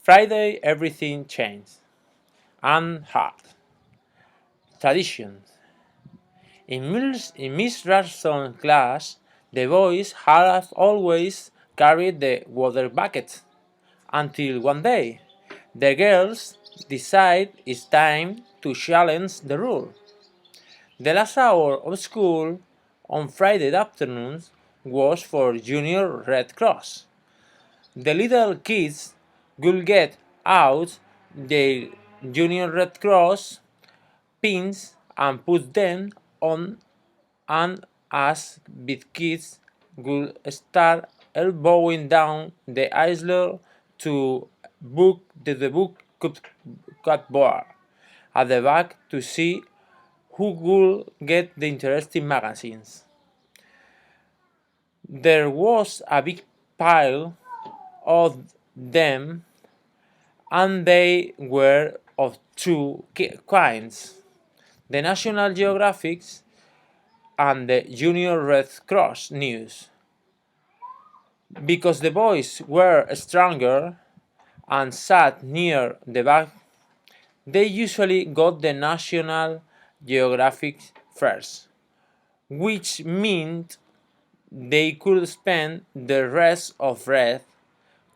Friday everything changed. And Hart. Traditions. In Miss Rarson's class, the boys have always carried the water bucket until one day the girls decide it's time to challenge the rule. The last hour of school on Friday afternoons was for Junior Red Cross. The little kids would get out their Junior Red Cross pins and put them on, and as big kids would start elbowing down the aisle to the book cupboard at the back to see who would get the interesting magazines. There was a big pile of them, and they were of two kinds: the National Geographic and the Junior Red Cross News. Because the boys were stronger and sat near the back, they usually got the National Geographic first, which meant they could spend the rest of Red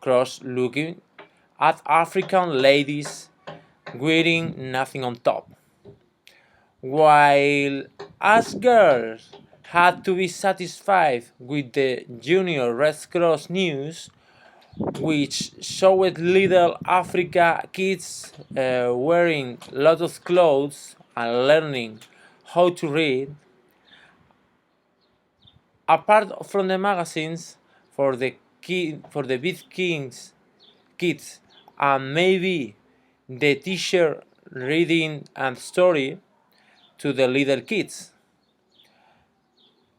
Cross looking at African ladies wearing nothing on top, while us girls had to be satisfied with the Junior Red Cross News, which showed little Africa kids wearing lots of clothes and learning how to read. Apart from the magazines for the big kids, and maybe the teacher reading a story to the little kids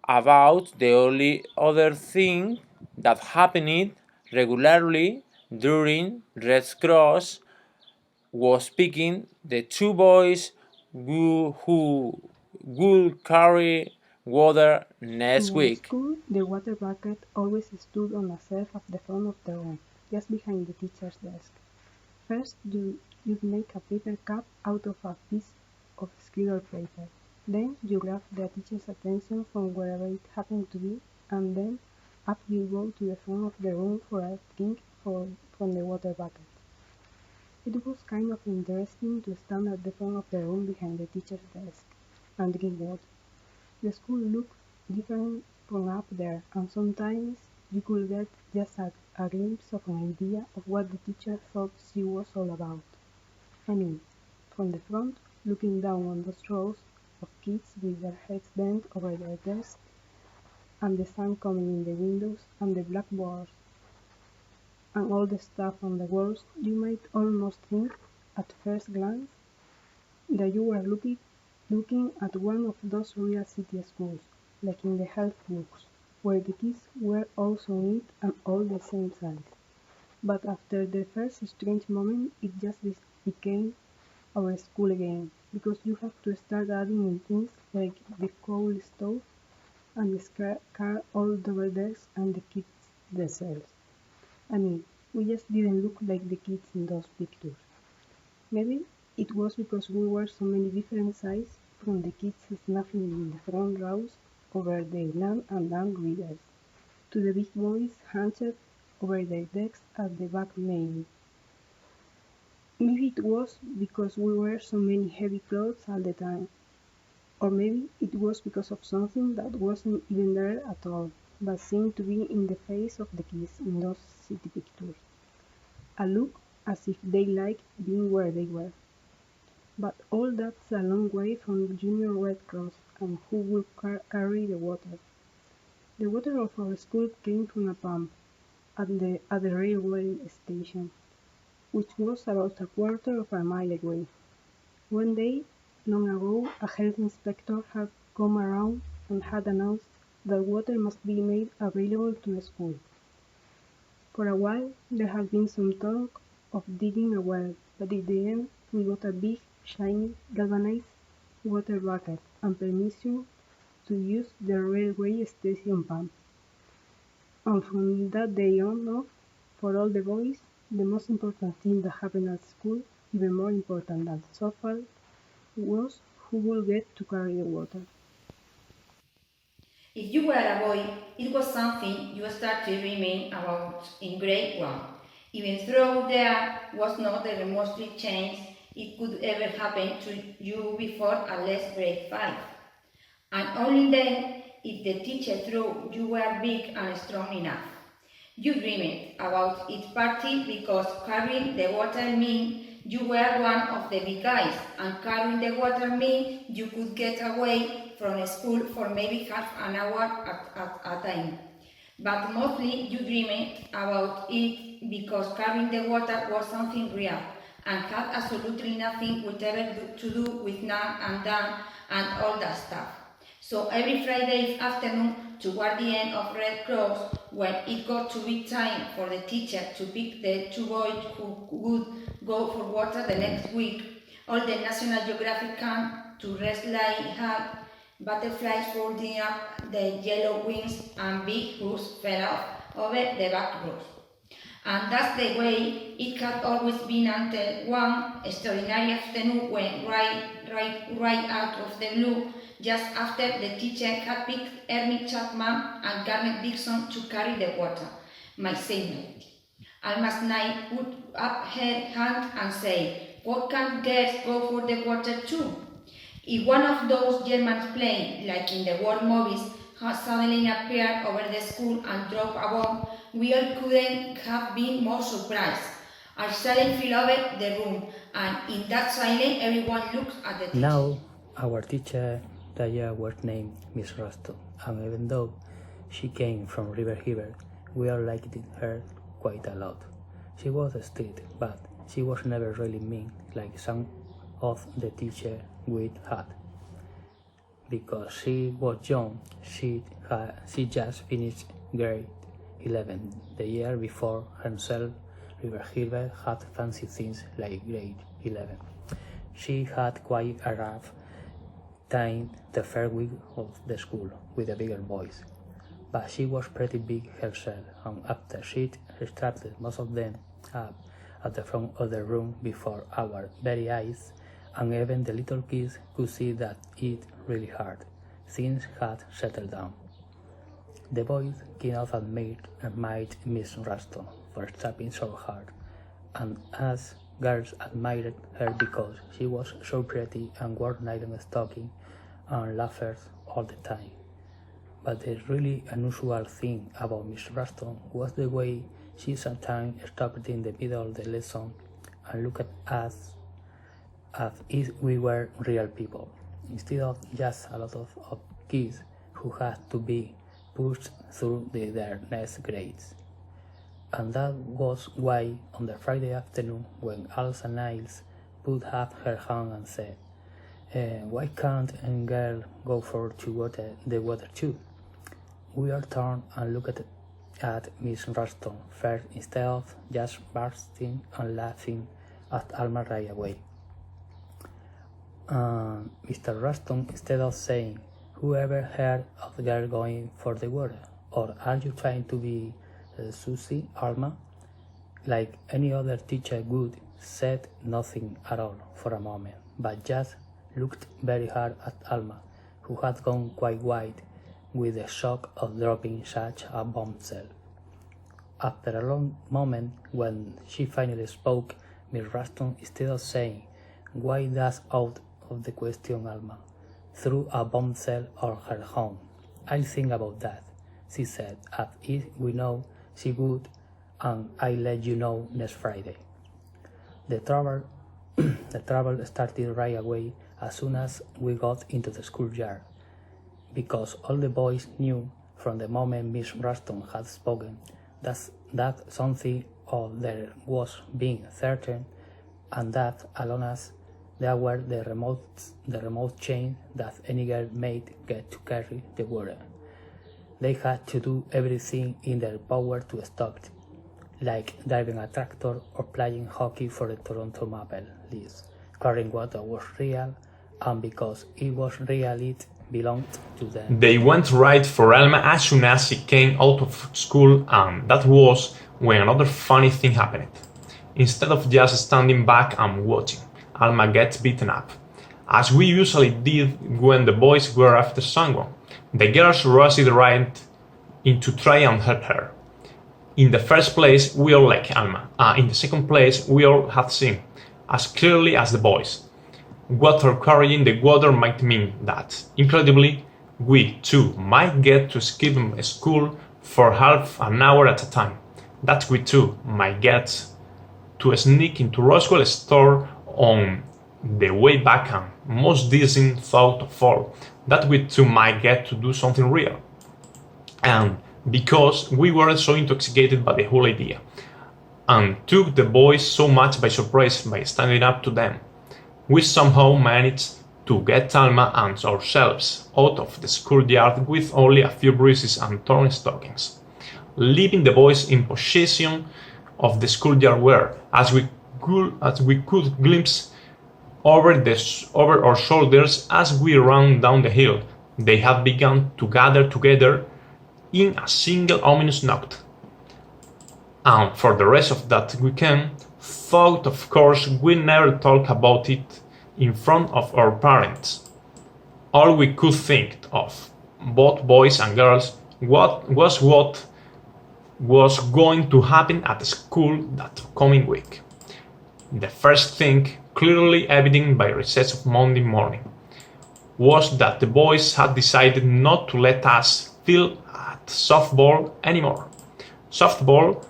about the only other thing that happened regularly during Red Cross was picking the two boys who would carry water In next our week. school, the water bucket always stood on a shelf at the front of the room, just behind the teacher's desk. First, you'd make a paper cup out of a piece of squirrel paper. Then you grab the teacher's attention from wherever it happened to be, and then up you go to the front of the room for a drink from the water bucket. It was kind of interesting to stand at the front of the room behind the teacher's desk and drink water. The school looked different from up there, and sometimes you could get just a glimpse of an idea of what the teacher thought she was all about. I mean, from the front, looking down on those rows of kids with their heads bent over their desks, and the sun coming in the windows, and the blackboards, and all the stuff on the walls, you might almost think, at first glance, that you were looking at one of those real city schools, like in the health books, where the kids were all so neat and all the same size. But after the first strange moment, it just became our school again, because you have to start adding in things like the coal stove and the car all double decks and the kids themselves. I mean, we just didn't look like the kids in those pictures. Maybe it was because we were so many different sizes, from the kids snuffling in the front rows over their nan and nan readers, to the big boys hunched over their desks at the back main. Maybe it was because we wear so many heavy clothes all the time, or maybe it was because of something that wasn't even there at all, but seemed to be in the face of the kids in those city pictures. A look as if they liked being where they were. But all that's a long way from Junior Red Cross and who will carry the water. The water of our school came from a pump at the railway station, which was about a quarter of a mile away. One day, long ago, a health inspector had come around and had announced that water must be made available to the school. For a while, there had been some talk of digging a well, but in the end, we got a big, shiny, galvanized water bucket and permission to use the railway station pump. And from that day on off, for all the boys, The most important thing that happened at school, even more important than so far, was who would get to carry the water. If you were a boy, it was something you started dreaming about in grade 1. Even though there was not the remotely chance it could ever happen to you before at least grade 5. And only then, if the teacher thought you were big and strong enough. You dreamed about it partly because carrying the water meant you were one of the big guys, and carrying the water meant you could get away from school for maybe half an hour at a time. But mostly you dreamed about it because carrying the water was something real and had absolutely nothing whatever to do with nan and dan and all that stuff. So every Friday afternoon, toward the end of Red Cross, when it got to be time for the teacher to pick the two boys who would go for water the next week, all the National Geographic came to rest like had butterflies folding up their yellow wings and big hooves fell off over the back rows. And that's the way it had always been until one extraordinary afternoon when right out of the blue, just after the teacher had picked Ernie Chapman and Garnet Dixon to carry the water, my saintmate. Alma's night put up her hand and said, "What can't girls go for the water too?" If one of those German planes, like in the war movies, had suddenly appeared over the school and dropped a bomb, we all couldn't have been more surprised. A silence filled over the room, and in that silence, everyone looked at the teacher. Now, our teacher, Daya, was named Miss Ruston, and even though she came from River Heber, we all liked her quite a lot. She was strict, but she was never really mean like some of the teachers we had. Because she was young, she just finished grade 11. The year before herself, River Heber had fancy things like grade 11. She had quite a rough time the first week of the school with the bigger boys, but she was pretty big herself, and after she started most of them up at the front of the room before our very eyes, and even the little kids could see that it really hard. Things had settled down. The boys cannot admire Miss Ruston for strapping so hard, and us girls admired her because she was so pretty and wore nylon stocking and laughed all the time. But the really unusual thing about Miss Ruston was the way she sometimes stopped in the middle of the lesson and looked at us as if we were real people, instead of just a lot of kids who had to be pushed through their next grades. And that was why on the Friday afternoon when Elsa Niles put up her hand and said, "Why can't a girl go for the water too?" We all turned and looked at Miss Ruston first instead of just bursting and laughing at Alma right away. Mr. Ruston, instead of saying, "Whoever heard of the girl going for the water?" or "Are you trying to be Susie, Alma?" like any other teacher would, said nothing at all for a moment, but just looked very hard at Alma, who had gone quite white with the shock of dropping such a bombshell. After a long moment, when she finally spoke, Miss Ruston, instead of saying, "Why that's out of the question, Alma," threw a bombshell on her home. "I'll think about that," she said, "as if we know she would, and I'll let you know next Friday." The trouble started right away as soon as we got into the schoolyard, because all the boys knew from the moment Miss Ruston had spoken that something or there was being certain, and that alone as there were the remote chain that any girl might get to carry the water. They had to do everything in their power to stop it, like driving a tractor or playing hockey for the Toronto Maple Leafs. Carrying water was real, and because it was real, it belonged to them. They went right for Alma as soon as she came out of school, and that was when another funny thing happened. instead of just standing back and watching Alma get beaten up, as we usually did when the boys were after someone. The girls rushed right in to try and help her. In the first place, we all like Alma. In the second place, we all had seen, as clearly as the boys, what her carrying the water might mean that, incredibly, we too might get to skip school for half an hour at a time. That we too might get to sneak into Roswell's store on the way back, and most decent thought of all, that we too might get to do something real. And because we were so intoxicated by the whole idea, and took the boys so much by surprise by standing up to them, we somehow managed to get Alma and ourselves out of the schoolyard with only a few bruises and torn stockings, leaving the boys in possession of the schoolyard where, as we could glimpse over our shoulders as we ran down the hill, they had begun to gather together in a single ominous knot. And for the rest of that weekend, thought of course we never talk about it in front of our parents. All we could think of, both boys and girls, what was going to happen at school that coming week. The first thing, clearly evident by recess of Monday morning, was that the boys had decided not to let us field at softball anymore. Softball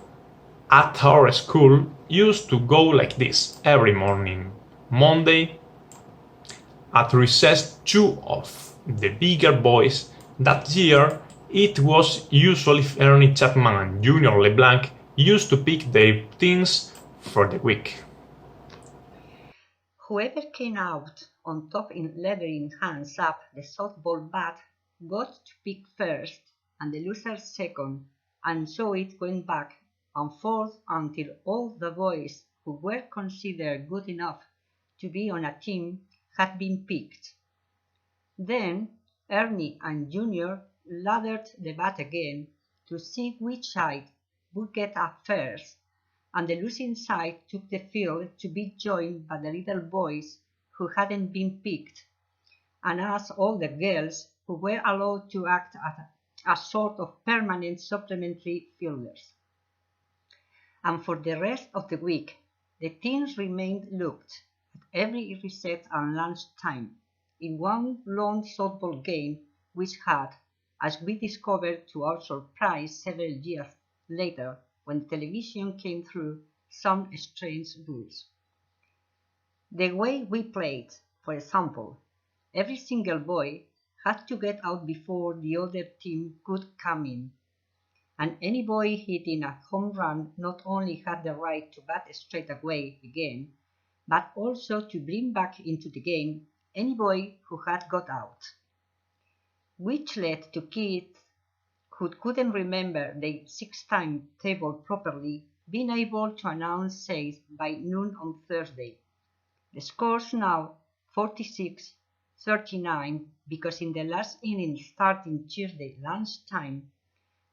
at our school used to go like this every morning. Monday, at recess, two of the bigger boys, that year it was usually Ernie Chapman and Junior LeBlanc, used to pick their teams for the week. Whoever came out on top in leathering hands up the softball bat got to pick first and the loser second, and so it went back and forth until all the boys who were considered good enough to be on a team had been picked. Then Ernie and Junior lathered the bat again to see which side would get up first, and the losing side took the field to be joined by the little boys who hadn't been picked, and as all the girls who were allowed to act as a sort of permanent supplementary fielders. And for the rest of the week, the teams remained looked at every recess and lunch time in one long softball game which had, as we discovered to our surprise several years later when television came through, some strange rules. The way we played, for example, every single boy had to get out before the other team could come in, and any boy hitting a home run not only had the right to bat straight away again, but also to bring back into the game any boy who had got out, which led to kids who couldn't remember the six-time table properly being able to announce saves by noon on Thursday. The score's now 46-39 because in the last inning starting Tuesday lunchtime,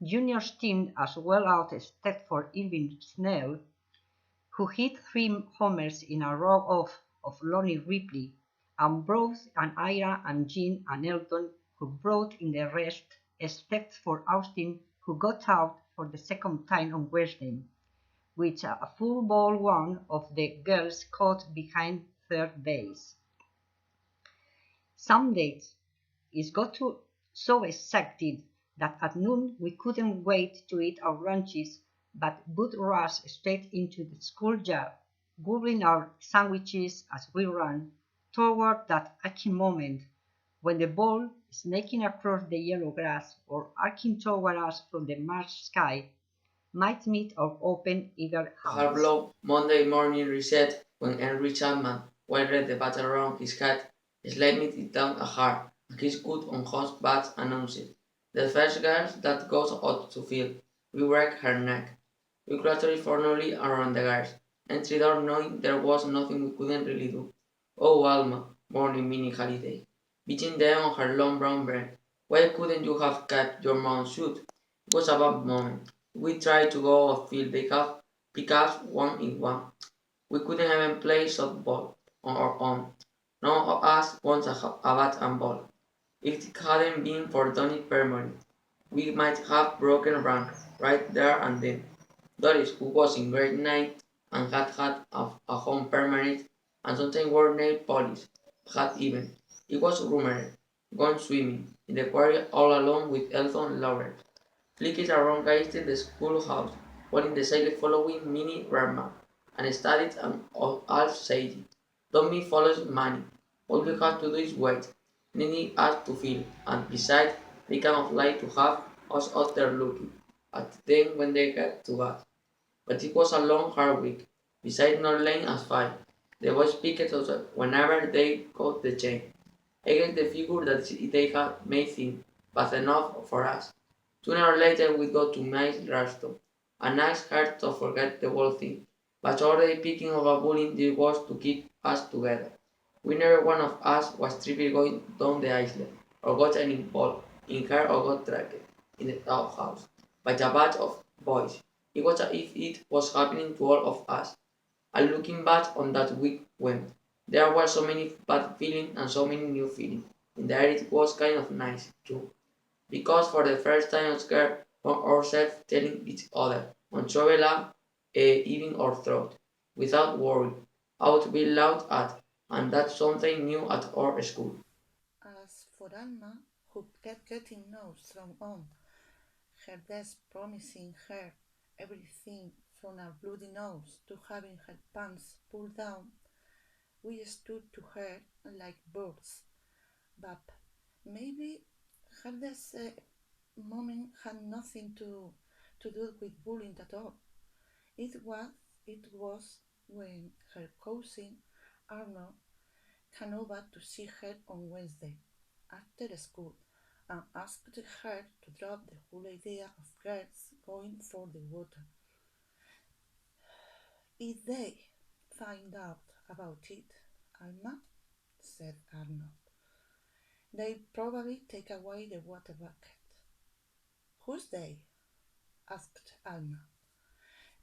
Junior's team as well out except for Irving Snell, who hit 3 homers in a row of Lonnie Ripley, and Bruce and Ira and Jean and Elton, who brought in the rest except for Austin, who got out for the second time on Wednesday, which a full ball one of the girls caught behind third base. Some days it got so excited that at noon we couldn't wait to eat our lunches, but would rush straight into the schoolyard, gobbling our sandwiches as we ran toward that aching moment when the ball, snaking across the yellow grass or arcing toward us from the March sky, might meet our open, eager A hands. half-blow Monday morning reset when Henry Chapman wired the bat around his head, slamming it down hard, and his good on-host bat announced, "The first girl that goes out to field, we break her neck." We clustered formally around the girls, entry door knowing there was nothing we couldn't really do. "Oh, Alma," morning Minnie Halliday, beating them on her long brown breast. "Why couldn't you have kept your mouth shut?" It was a bad moment. We tried to go outfield. They had because one in one. We couldn't even play softball on our own. None of us wants a bat and ball. If it hadn't been for Donny Permony, we might have broken rank right there and then. Doris, who was in grade 9 and had a home permanent and sometimes wore nail polish, had even, it was rumored, gone swimming in the quarry all alone with Elton Laurel. Flicked around guided the schoolhouse, while in the silent following Minnie Rama, and studied and Alf said, "Don't me follows money. All you have to do is wait. Nini us to feel, and besides, they kind of like to have us out there looking at them when they get to us." But it was a long, hard week. Besides not laying as five, the boys picked us up whenever they got the chain. I guess the figure that they had made things, but enough for us. Sooner or later we'd go to Miss Ralston. A nice heart to forget the whole thing, but already picking of a bullying this was to keep us together. We never one of us was tripping going down the island, or got any ball in her or got dragged in the outhouse by a batch of boys. It was as if it was happening to all of us. And looking back on that week when there were so many bad feelings and so many new feelings, in the air it was kind of nice too. Because for the first time we scared from ourselves telling each other on Trovela, even our throat, without worry, how to be loud at, and that's something new at our school. As for Alma, who kept getting notes thrown on her desk promising her everything from a bloody nose to having her pants pulled down, we stood to her like birds. But maybe her desk moment had nothing to do with bullying at all. It was it was when her cousin Arno came over to see her on Wednesday after school and asked her to drop the whole idea of girls going for the water. If they find out about it, Alma, said Arnold, they probably take away the water bucket. Who's they? Asked Alma.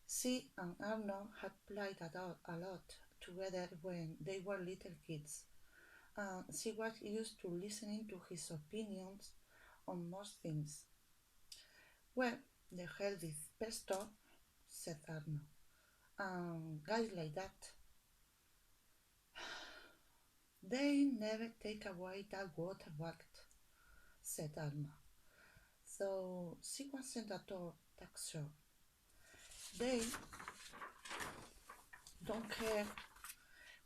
She and Arnold had played a lot together when they were little kids, and she was used to listening to his opinions on most things. Well, the hell is pesto, said Arnold, and guys like that, they never take away that water bucket, said Alma. So she wasn't at all that sure. They don't care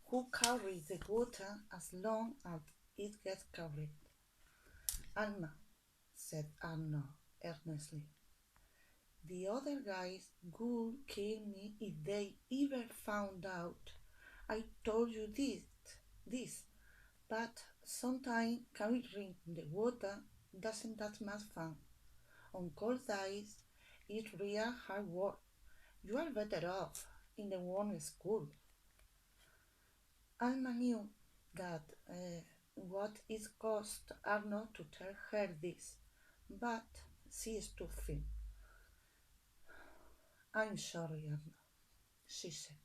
who carries the water as long as it gets carried. Alma, said Arnold earnestly, the other guys would kill me if they ever found out I told you this, but sometimes carrying the water doesn't that much fun. On cold days, it's real hard work. You are better off in the warm school. Alma knew that what it cost Arnold to tell her this, but she stood firm. I'm sorry, Arnold, she said,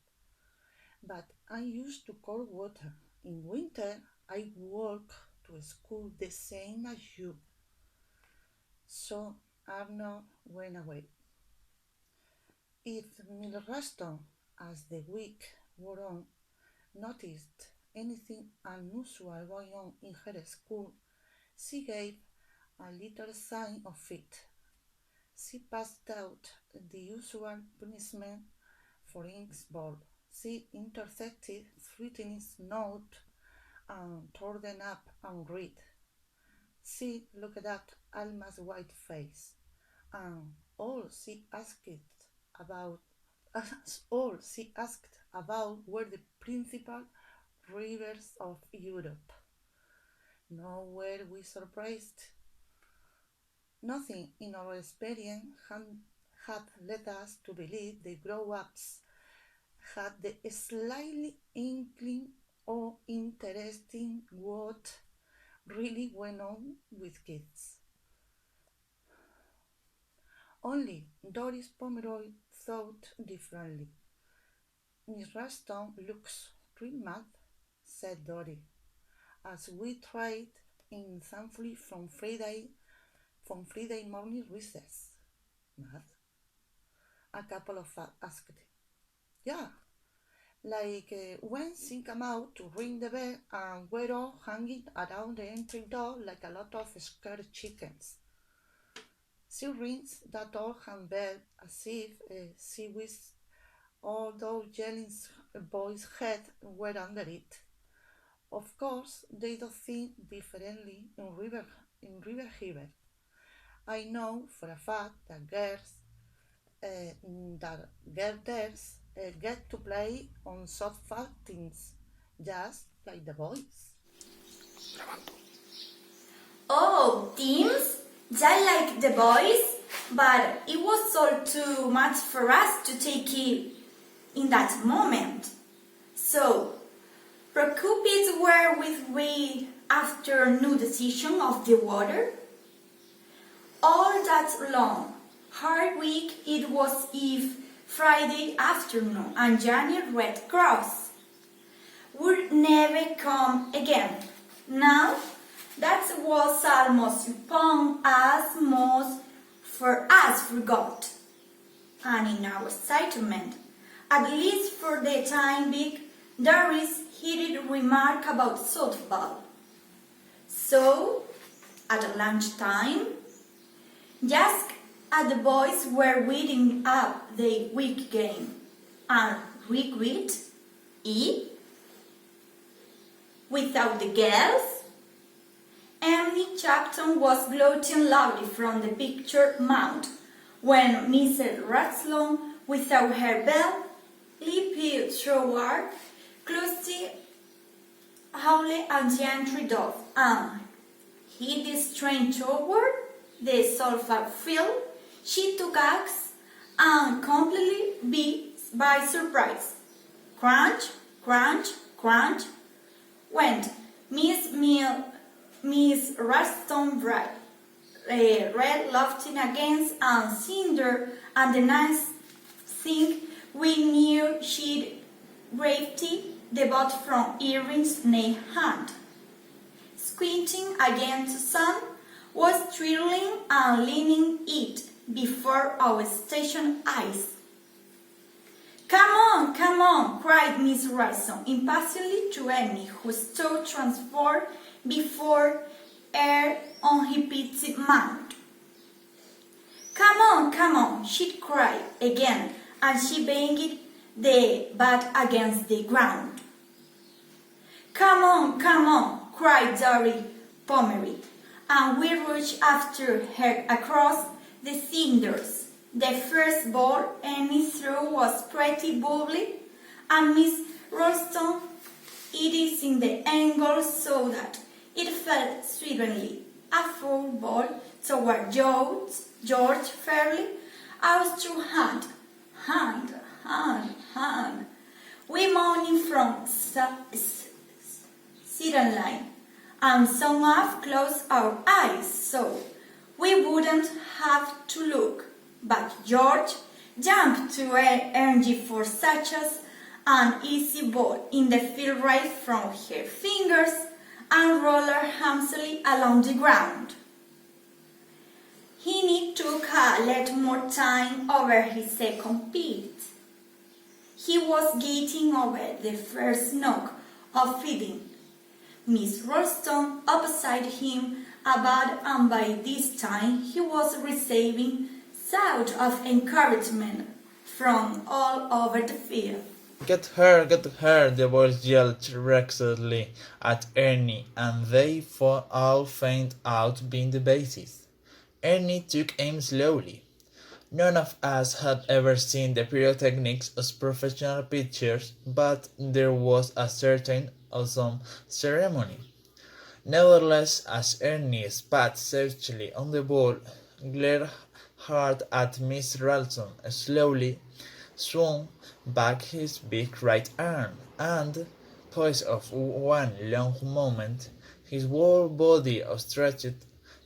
but I'm used to cold water. In winter, I walk to school the same as you. So Arnold went away. If Milreston, as the week wore on, noticed anything unusual going on in her school, she gave a little sign of it. She passed out the usual punishment for Ink's ball. She intercepted threatening note and tore them up and read. She looked at Alma's white face, and about all she asked about were the principal rivers of Europe. Nor were we surprised. Nothing in our experience had led us to believe the grown-ups had the slightly inkling or interest in what really went on with kids. Only Doris Pomeroy thought differently. Miss Ralston looks pretty mad, said Dory, as we tried in thankfully from Friday morning recess. Mad? A couple of us asked. Yeah, like when she came out to ring the bell and we're all hanging around the entry door like a lot of scared chickens. She rings that old handbell as if she wished all those yelling boys' heads were under it. Of course, they don't think differently in River River. I know for a fact that uh, girls get to play on soft things, just like the boys. Oh, teams? Just like the boys? But it was all too much for us to take in that moment. So, preoccupied were we after new decision of the water? All that long, hard week it was Eve Friday afternoon and Janet Red Cross would never come again. Now, that was almost upon us most for us forgot. And in our excitement, at least for the time being, Doris heeded remark about softball. So, at lunchtime, just as the boys were winding up the week game, and regret it without the girls, Emily Chapton was gloating loudly from the picture mount when Mrs. Raslon, without her bell, leaped through closely Howley and the entry door, and hit the strange toward the sulfur field. She took axe and completely beat by surprise. Crunch, crunch, crunch went Miss Ralston bright, red lofting against and cinder, and the nice thing we knew she'd gravity the bot from earrings nail hand. Squinting against the sun was twirling and leaning it before our station eyes. Come on, cried Miss Ralston impatiently to Emily, who stood transformed before her on her pitsy mount. Come on, she cried again, and she banged the bat against the ground. Come on, cried Dory Pomeroy, and we rushed after her across the cinders. The first ball Emmy threw was pretty bubbly, and Miss Ralston it is in the angle so that it fell swiftly, a full ball toward George fairly out through hand. We mounted from sideline and some half closed our eyes so we wouldn't have to look. But George jumped to energy for such an easy ball in the field right from her fingers and rolled her hamsily along the ground. He took a little more time over his second beat. He was getting over the first knock of feeding. Miss Ralston opposite him about, and by this time he was receiving shouts of encouragement from all over the field. Get her, the boys yelled recklessly at Ernie, and they all fainted out being the bases. Ernie took aim slowly. None of us had ever seen the pyrotechnics of professional pitchers, but there was a certain awesome ceremony. Nevertheless, as Ernie spat savagely on the ball, glared hard at Miss Ralston, slowly swung back his big right arm, and, poised of one long moment, his whole body stretched,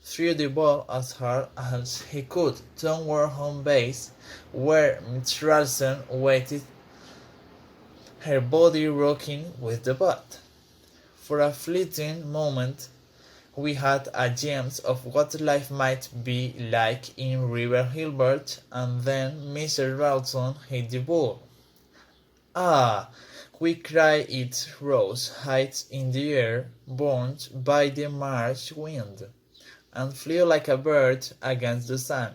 threw the ball as hard as he could toward home base, where Miss Ralston waited her body rocking with the butt. For a fleeting moment, we had a glimpse of what life might be like in River Hilbert, and then Mr. Ralston hit the ball. Ah! We cried. It rose high in the air, borne by the March wind, and flew like a bird against the sun,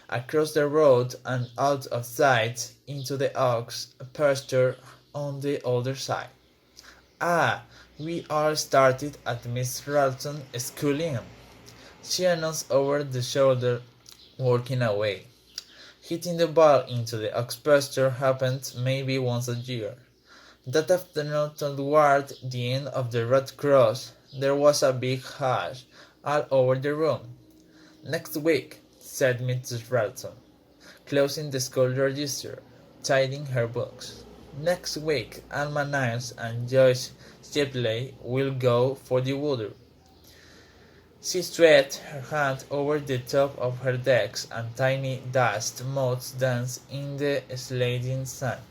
across the road and out of sight into the oaks pasture on the other side. Ah! We all started at Miss Ralston's schooling. She announced over the shoulder, walking away. Hitting the ball into the ox pasture happened maybe once a year. That afternoon toward the end of the Red Cross, there was a big hush all over the room. "Next week," said Mrs. Ralston, closing the school register, tidying her books. "Next week Alma Niles and Joyce Shipley will go for the water." She stretched her hand over the top of her desk, and tiny dust motes danced in the sliding sand.